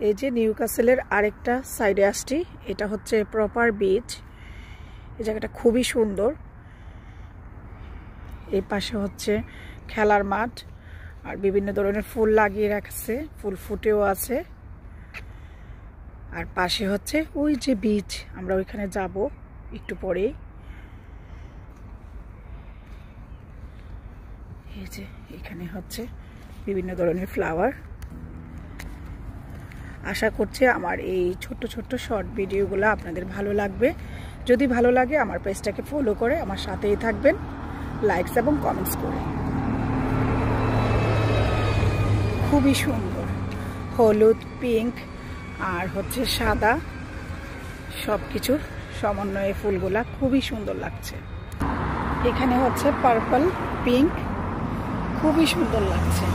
এই যে নিউক্যাসলের আরেকটা সাইডে আসছি, এটা হচ্ছে প্রপার বিচ। এই জায়গাটা খুবই সুন্দর। এই পাশে হচ্ছে খেলার মাঠ আর বিভিন্ন ধরনের ফুল লাগিয়ে রাখছে, ফুল ফুটেও আছে। আর পাশে হচ্ছে ওই যে বিচ, আমরা ওইখানে যাব একটু পরেই। এই যে এখানে হচ্ছে বিভিন্ন ধরনের ফ্লাওয়ার। আশা করছি আমার এই ছোট্ট ছোট্ট শর্ট ভিডিওগুলো আপনাদের ভালো লাগবে। যদি ভালো লাগে আমার পেজটাকে ফলো করে আমার সাথেই থাকবেন, লাইকস এবং কমেন্টস করে। খুবই সুন্দর, হলুদ, পিঙ্ক আর হচ্ছে সাদা, সব কিছুর সমন্বয়ে ফুলগুলা খুবই সুন্দর লাগছে। এখানে হচ্ছে পার্পল, পিঙ্ক, খুবই সুন্দর লাগছে।